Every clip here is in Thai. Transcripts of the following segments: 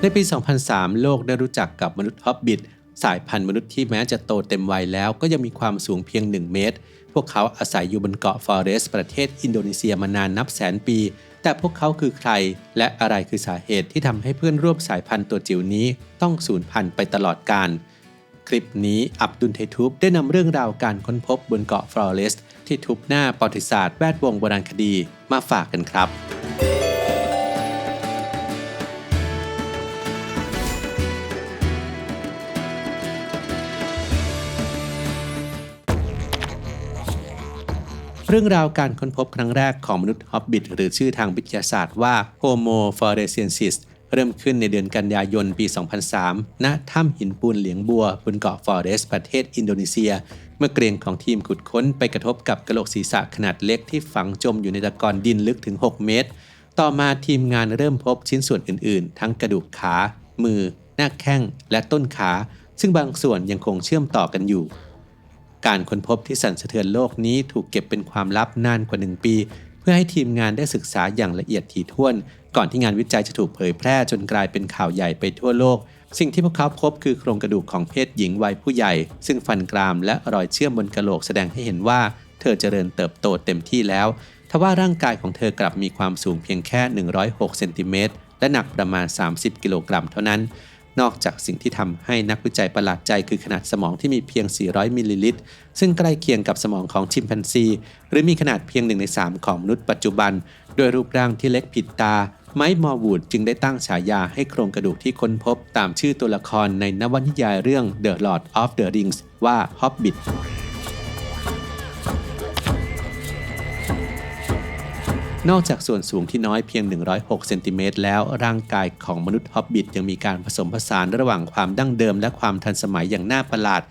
ในปี 2003 โลกได้รู้จักกับมนุษย์ฮอบบิทสายพันธุ์มนุษย์ที่แม้จะโตเต็มวัยแล้วก็ยังมีความสูงเพียง 1 เมตรพวกเขาอาศัยอยู่บนเกาะฟอเรสต์ประเทศอินโดนีเซียมานานนับแสนปีแต่พวกเขาคือใครและอะไรคือสาเหตุที่ทำให้เพื่อนร่วมสายพันธุ์ตัวจิ๋วนี้ต้องสูญพันธุ์ไปตลอดกาลคลิปนี้อับดุลเททูบได้นำเรื่องราวการค้นพบบนเกาะฟอเรสต์ที่ทุบหน้าประวัติศาสตร์แวดวงโบราณคดีมาฝากกันครับเรื่องราวการค้นพบครั้งแรกของมนุษย์ฮอบบิทหรือชื่อทางวิทยาศาสตร์ว่า Homo floresiensis เริ่มขึ้นในเดือนกันยายนปี 2003 ณ ถ้ำหินปูนเหลียงบัวบนเกาะฟอเรสต์ประเทศอินโดนีเซียเมื่อเกรียงของทีมขุดค้นไปกระทบกับกะโหลกศีรษะขนาดเล็กที่ฝังจมอยู่ในตะกอนดินลึกถึง 6 เมตร ต่อมาทีมงานเริ่มพบชิ้นส่วนอื่นๆ ทั้งกระดูกขา มือ หน้าแข้ง และต้นขา ซึ่งบางส่วนยังคงเชื่อมต่อกันอยู่การค้นพบที่สั่นสะเทือนโลกนี้ถูกเก็บเป็นความลับนานกว่า 1 ปีเพื่อให้ทีมงานได้ศึกษาอย่างละเอียดถี่ถ้วนก่อนที่งานวิจัยจะถูกเผยแพร่จนกลายเป็นข่าวใหญ่ไปทั่วโลกสิ่งที่พวกเขาพบคือโครงกระดูกของเพศหญิงวัยผู้ใหญ่ซึ่งฟันกรามและรอยเชื่อมบนกะโหลกแสดงให้เห็นว่าเธอเจริญเติบโตเต็มที่แล้วทว่าร่างกายของเธอกลับมีความสูงเพียงแค่106เซนติเมตรและหนักประมาณ30กิโลกรัมเท่านั้นนอกจากสิ่งที่ทำให้นักวิจัยประหลาดใจคือขนาดสมองที่มีเพียง400มิลลิลิตรซึ่งใกล้เคียงกับสมองของชิมแปนซีหรือมีขนาดเพียง1 ใน 3ของมนุษย์ปัจจุบันด้วยรูปร่างที่เล็กผิดตาไมค์มอร์วูดจึงได้ตั้งฉายาให้โครงกระดูกที่ค้นพบตามชื่อตัวละครในนวนิยายเรื่อง The Lord of the Rings ว่า Hobbitนอกจากส่วนสูงที่น้อยเพียง106เซนติเมตรแล้วร่างกายของมนุษย์ฮอบบิทยังมีการผสมผสานระหว่างความดั้งเดิมและความทันสมัยอย่างน่าประหลาด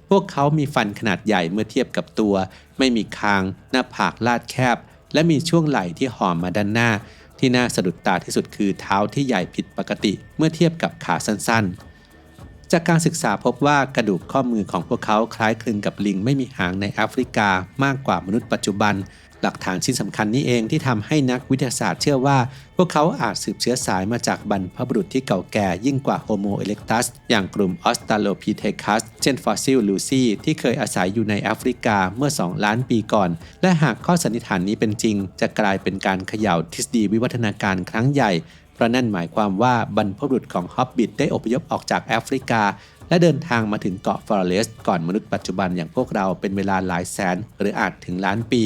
พวกเขามีฟันขนาดใหญ่เมื่อเทียบกับตัวไม่มีคางหน้าผากลาดแคบและมีช่วงไหล่ที่ห่อมาด้านหน้าที่น่าสะดุดตาที่สุดคือเท้าที่ใหญ่ผิดปกติเมื่อเทียบกับขาสั้นๆจากการศึกษาพบว่ากระดูกข้อมือของพวกเขาคล้ายคลึงกับลิงไม่มีหางในแอฟริกามากกว่ามนุษย์ปัจจุบันหลักฐานชิ้นสำคัญนี้เองที่ทำให้นักวิทยาศาสตร์เชื่อว่าพวกเขาอาจสืบเชื้อสายมาจากบรรพบุรุษที่เก่าแก่ยิ่งกว่า Homo erectus อย่างกลุ่ม Australopithecus เช่นฟอสซิลลูซี่ที่เคยอาศัยอยู่ในแอฟริกาเมื่อ2 ล้านปีก่อนและหากข้อสันนิษฐานนี้เป็นจริงจะกลายเป็นการเขย่าทฤษฎีวิวัฒนาการครั้งใหญ่เพราะนั่นหมายความว่าบรรพบุรุษของฮอบบิทได้อพยพออกจากแอฟริกาและเดินทางมาถึงเกาะฟอเรสต์ก่อนมนุษย์ปัจจุบันอย่างพวกเราเป็นเวลาหลายแสนหรืออาจถึงล้านปี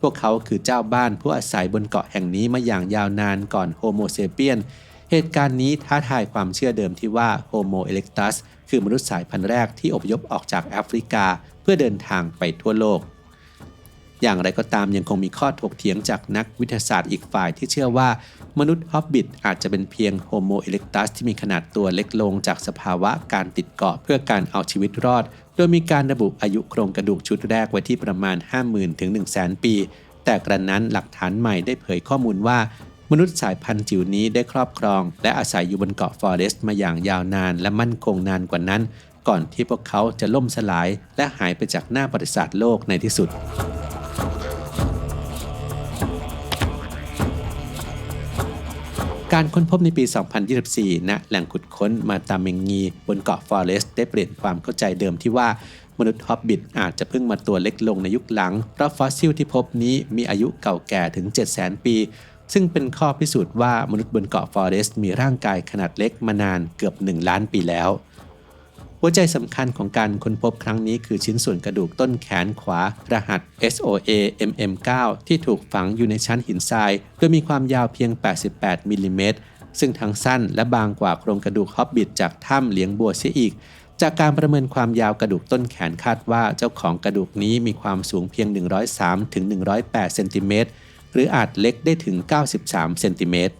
พวกเขาคือเจ้าบ้านผู้อาศัยบนเกาะแห่งนี้มาอย่างยาวนานก่อนโฮโมเซเปียนเหตุการณ์นี้ท้าทายความเชื่อเดิมที่ว่าโฮโมเอเร็กตัสคือมนุษย์สายพันธุ์แรกที่อพยพออกจากแอฟริกาเพื่อเดินทางไปทั่วโลกอย่างไรก็ตามยังคงมีข้อถกเถียงจากนักวิทยาศาสตร์อีกฝ่ายที่เชื่อว่ามนุษย์ฮอบบิทอาจจะเป็นเพียงโฮโมเอเร็กตัสที่มีขนาดตัวเล็กลงจากสภาวะการติดเกาะเพื่อการเอาชีวิตรอดโดยมีการระบุอายุโครงกระดูกชุดแรกไว้ที่ประมาณ 50,000 ถึง 100,000 ปีแต่กระนั้นหลักฐานใหม่ได้เผยข้อมูลว่ามนุษย์สายพันธุ์จิ๋วนี้ได้ครอบครองและอาศัยอยู่บนเกาะฟอเรสต์มาอย่างยาวนานและมั่นคงนานกว่านั้นก่อนที่พวกเขาจะล่มสลายและหายไปจากหน้าประวัติศาสตร์โลกในที่สุดการค้นพบในปี 2024 ณ แหล่งขุดค้นมาตาเมงงีบนเกาะฟอเรสต์ได้เปลี่ยนความเข้าใจเดิมที่ว่ามนุษย์ฮอบบิทอาจจะเพิ่งมาตัวเล็กลงในยุคหลังเพราะฟอสซิลที่พบนี้มีอายุเก่าแก่ถึง 700,000 ปีซึ่งเป็นข้อพิสูจน์ว่ามนุษย์บนเกาะฟอเรสต์มีร่างกายขนาดเล็กมานานเกือบ1 ล้านปีแล้วหัวใจสำคัญของการค้นพบครั้งนี้คือชิ้นส่วนกระดูกต้นแขนขวารหัส SOA MM9 ที่ถูกฝังอยู่ในชั้นหินทรายโดยมีความยาวเพียง88มิลลิเมตรซึ่งทั้งสั้นและบางกว่าโครงกระดูกฮอบบิทจากถ้ำเหลียงบัวเสียอีกจากการประเมินความยาวกระดูกต้นแขนคาดว่าเจ้าของกระดูกนี้มีความสูงเพียง103ถึง108เซนติเมตรหรืออาจเล็กได้ถึง93เซนติเมตร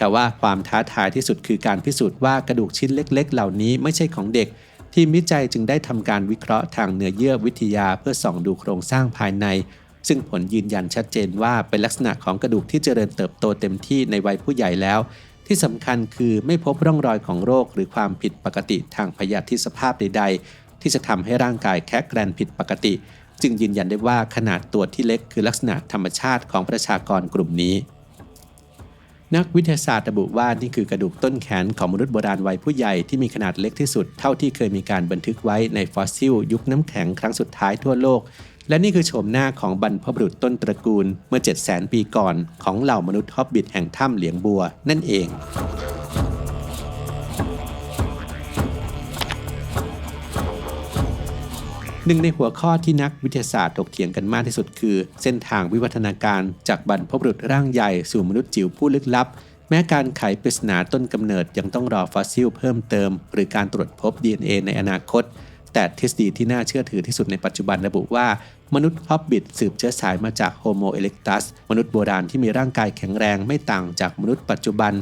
แต่ว่าความท้าทายที่สุดคือการพิสูจน์ว่ากระดูกชิ้นเล็กๆเหล่านี้ไม่ใช่ของเด็กทีมวิจัยจึงได้ทำการวิเคราะห์ทางเนื้อเยื่อวิทยาเพื่อส่องดูโครงสร้างภายในซึ่งผลยืนยันชัดเจนว่าเป็นลักษณะของกระดูกที่เจริญเติบโตเต็มที่ในวัยผู้ใหญ่แล้วที่สำคัญคือไม่พบร่องรอยของโรคหรือความผิดปกติทางพยาธิสภาพใดๆที่จะทำให้ร่างกายแข็งแกร่งผิดปกติจึงยืนยันได้ว่าขนาดตัวที่เล็กคือลักษณะธรรมชาติของประชากรกลุ่มนี้ นักวิทยาศาสตร์ระบุว่านี่คือกระดูกต้นแขนของมนุษย์โบราณวัยผู้ใหญ่ที่มีขนาดเล็กที่สุดเท่าที่เคยมีการบันทึกไว้ในฟอสซิลยุคน้ำแข็งครั้งสุดท้ายทั่วโลกและนี่คือโฉมหน้าของบรรพบุรุษต้นตระกูลเมื่อ 700,000 ปีก่อนของเหล่ามนุษย์ฮอบบิทแห่งถ้ำเหลียงบัวนั่นเองหนึ่งในหัวข้อที่นักวิทยาศาสตร์ถกเถียงกันมากที่สุดคือเส้นทางวิวัฒนาการจากบรรพบุรุษร่างใหญ่สู่มนุษย์จิ๋วผู้ลึกลับแม้การไขปริศนาต้นกำเนิดยังต้องรอฟอสซิลเพิ่มเติมหรือการตรวจพบ DNA ในอนาคตแต่ทฤษฎีที่น่าเชื่อถือที่สุดในปัจจุบันระบุว่ามนุษย์ฮอบบิทสืบเชื้อสายมาจากโฮโมเอเร็กตัสมนุษย์โบราณที่มีร่างกายแข็งแรงไม่ต่างจากมนุษย์ปัจจุบัน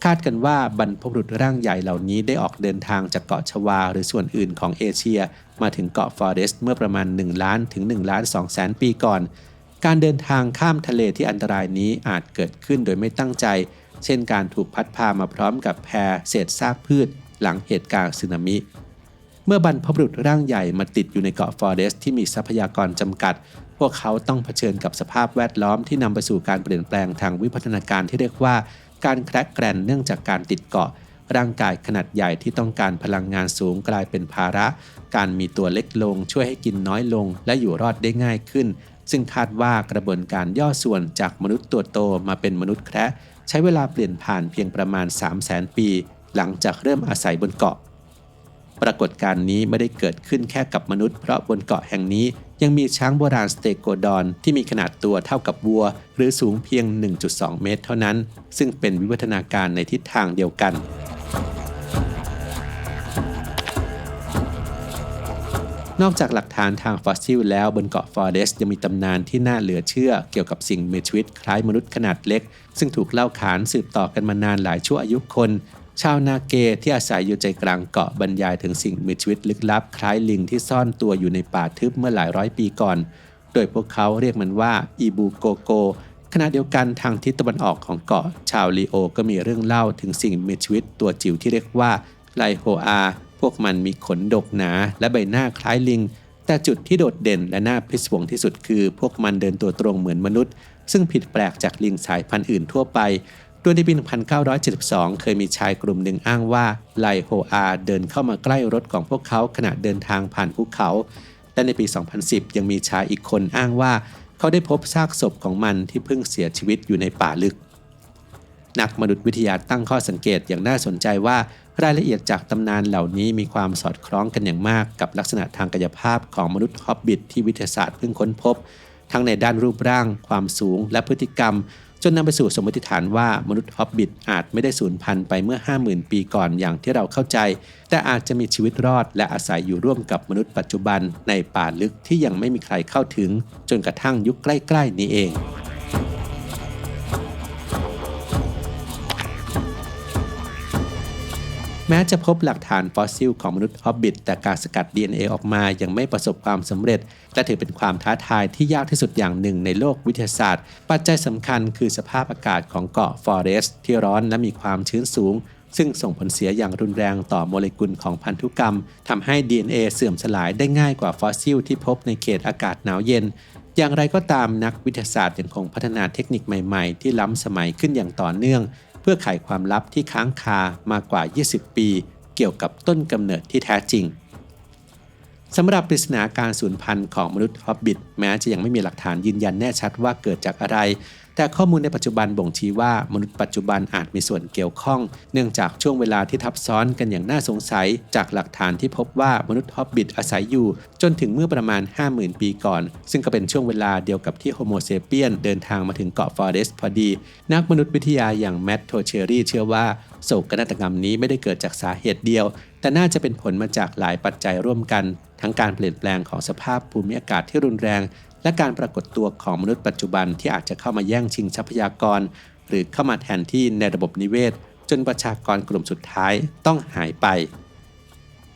คาดกันว่าบรรพบุรุษร่างใหญ่เหล่านี้ได้ออกเดินทางจากเกาะชวาหรือส่วนอื่นของเอเชียมาถึงเกาะฟอเรสต์เมื่อประมาณ1 ล้านถึง1 ล้าน 2 แสนปีก่อนการเดินทางข้ามทะเลที่อันตรายนี้อาจเกิดขึ้นโดยไม่ตั้งใจเช่นการถูกพัดพามาพร้อมกับแพเศษซากพืชหลังเหตุการณ์สึนามิเมื่อบรรพบุรุษร่างใหญ่มาติดอยู่ในเกาะฟอเรสต์ที่มีทรัพยากรจำกัดพวกเขาต้องเผชิญกับสภาพแวดล้อมที่นำไปสู่การเปลี่ยนแปลงทางวิวัฒนาการที่เรียกว่าการแคระแกรนเนื่องจากการติดเกาะร่างกายขนาดใหญ่ที่ต้องการพลังงานสูงกลายเป็นภาระการมีตัวเล็กลงช่วยให้กินน้อยลงและอยู่รอดได้ง่ายขึ้นซึ่งคาดว่ากระบวนการย่อส่วนจากมนุษย์ตัวโตมาเป็นมนุษย์แคระใช้เวลาเปลี่ยนผ่านเพียงประมาณ 300,000 ปีหลังจากเริ่มอาศัยบนเกาะปรากฏการณ์นี้ไม่ได้เกิดขึ้นแค่กับมนุษย์เพราะบนเกาะแห่งนี้ยังมีช้างโบราณสเตโกดอนที่มีขนาดตัวเท่ากับวัวหรือสูงเพียง 1.2 เมตรเท่านั้นซึ่งเป็นวิวัฒนาการในทิศทางเดียวกันนอกจากหลักฐานทางฟอสซิลแล้วบนเกาะฟอเรสต์ยังมีตำนานที่น่าเหลือเชื่อเกี่ยวกับสิ่งมีชีวิตคล้ายมนุษย์ขนาดเล็กซึ่งถูกเล่าขานสืบต่อกันมานานหลายชั่วอายุคนชาวนาเกที่อาศัยอยู่ใจกลางเกาะบรรยายถึงสิ่งมีชีวิตลึกลับคล้ายลิงที่ซ่อนตัวอยู่ในป่าทึบเมื่อหลายร้อยปีก่อนโดยพวกเขาเรียกมันว่าอีบูโกโกขณะเดียวกันทางทิศตะวันออกของเกาะชาวลีโอก็มีเรื่องเล่าถึงสิ่งมีชีวิตตัวจิ๋วที่เรียกว่าไลโฮอาพวกมันมีขนดกหนาและใบหน้าคล้ายลิงแต่จุดที่โดดเด่นและน่าพิศวงที่สุดคือพวกมันเดินตัวตรงเหมือนมนุษย์ซึ่งผิดแปลกจากลิงสายพันธุ์อื่นทั่วไปโดยในปี 1972 เคยมีชายกลุ่มหนึ่งอ้างว่าไลโฮอาเดินเข้ามาใกล้รถของพวกเขาขณะเดินทางผ่านภูเขาและในปี 2010 ยังมีชายอีกคนอ้างว่าเขาได้พบซากศพของมันที่เพิ่งเสียชีวิตอยู่ในป่าลึกนักมนุษยวิทยาตั้งข้อสังเกตอย่างน่าสนใจว่ารายละเอียดจากตำนานเหล่านี้มีความสอดคล้องกันอย่างมากกับลักษณะทางกายภาพของมนุษย์ฮอบบิทที่วิทยาศาสตร์เพิ่งค้นพบทั้งในด้านรูปร่างความสูงและพฤติกรรมจนนำไปสู่สมมติฐานว่ามนุษย์ฮอบบิทอาจไม่ได้สูญพันธุ์ไปเมื่อ 50,000 ปีก่อนอย่างที่เราเข้าใจแต่อาจจะมีชีวิตรอดและอาศัยอยู่ร่วมกับมนุษย์ปัจจุบันในป่าลึกที่ยังไม่มีใครเข้าถึงจนกระทั่งยุคใกล้ๆนี้เองแม้จะพบหลักฐานฟอสซิลของมนุษย์ฮอบบิทแต่การสกัด DNA ออกมายังไม่ประสบความสำเร็จและถือเป็นความท้าทายที่ยากที่สุดอย่างหนึ่งในโลกวิทยาศาสตร์ปัจจัยสำคัญคือสภาพอากาศของเกาะฟอเรสต์ที่ร้อนและมีความชื้นสูงซึ่งส่งผลเสียอย่างรุนแรงต่อโมเลกุลของพันธุกรรมทำให้ DNA เสื่อมสลายได้ง่ายกว่าฟอสซิลที่พบในเขตอากาศหนาวเย็นอย่างไรก็ตามนักวิทยาศาสตร์ยังคงพัฒนาเทคนิคใหม่ๆที่ล้ำสมัยขึ้นอย่างต่อเนื่องเพื่อไขความลับที่ค้างคามากว่า 20 ปีเกี่ยวกับต้นกำเนิดที่แท้จริงสำหรับปริศนาการสูญพันธุ์ของมนุษย์ฮอบบิทแม้จะยังไม่มีหลักฐานยืนยันแน่ชัดว่าเกิดจากอะไรแต่ข้อมูลในปัจจุบันบ่งชี้ว่ามนุษย์ปัจจุบันอาจมีส่วนเกี่ยวข้องเนื่องจากช่วงเวลาที่ทับซ้อนกันอย่างน่าสงสัยจากหลักฐานที่พบว่ามนุษย์ฮอบบิทอาศัยอยู่จนถึงเมื่อประมาณ 50,000 ปีก่อนซึ่งก็เป็นช่วงเวลาเดียวกับที่โฮโมเซเปียนเดินทางมาถึงเกาะฟอเรสต์พอดีนักมนุษยวิทยาอย่างแมตต์ โทเชอรี่เชื่อว่าโศกนาฏกรรมนี้ไม่ได้เกิดจากสาเหตุเดียวแต่น่าจะเป็นผลมาจากหลายปัจจัยร่วมกันทั้งการเปลี่ยนแปลงของสภาพภูมิอากาศที่รุนแรงและการปรากฏตัวของมนุษย์ปัจจุบันที่อาจจะเข้ามาแย่งชิงทรัพยากรหรือเข้ามาแทนที่ในระบบนิเวศจนประชากรกลุ่มสุดท้ายต้องหายไป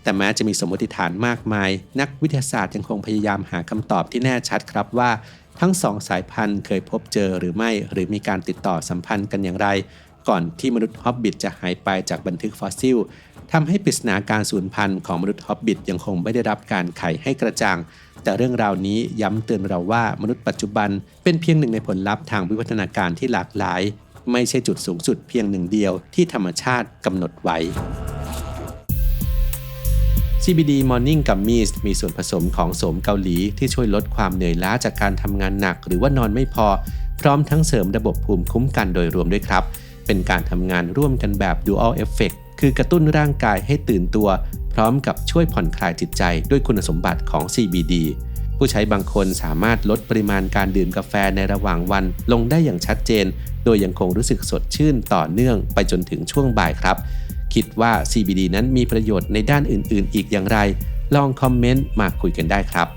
แต่แม้จะมีสมมติฐานมากมายนักวิทยาศาสตร์ยังคงพยายามหาคำตอบที่แน่ชัดครับว่าทั้งสองสายพันธุ์เคยพบเจอหรือไม่หรือมีการติดต่อสัมพันธ์กันอย่างไรก่อนที่มนุษย์ฮอบบิทจะหายไปจากบันทึกฟอสซิลทำให้ปริศนาการสูญพันธุ์ของมนุษย์ฮอบบิทยังคงไม่ได้รับการไขให้กระจ่างแต่เรื่องราวนี้ย้ำเตือนเราว่ามนุษย์ปัจจุบันเป็นเพียงหนึ่งในผลลัพธ์ทางวิวัฒนาการที่หลากหลาย ไม่ใช่จุดสูงสุดเพียงหนึ่งเดียวที่ธรรมชาติกำหนดไว้ CBD Morning Gummies มีส่วนผสมของโสมเกาหลีที่ช่วยลดความเหนื่อยล้าจากการทำงานหนักหรือว่านอนไม่พอพร้อมทั้งเสริมระบบภูมิคุ้มกันโดยรวมด้วยครับเป็นการทำงานร่วมกันแบบ Dual Effect คือกระตุ้นร่างกายให้ตื่นตัวพร้อมกับช่วยผ่อนคลายจิตใจด้วยคุณสมบัติของ CBD ผู้ใช้บางคนสามารถลดปริมาณการดื่มกาแฟในระหว่างวันลงได้อย่างชัดเจนโดยยังคงรู้สึกสดชื่นต่อเนื่องไปจนถึงช่วงบ่ายครับคิดว่า CBD นั้นมีประโยชน์ในด้านอื่นๆอีกอย่างไรลองคอมเมนต์มาคุยกันได้ครับ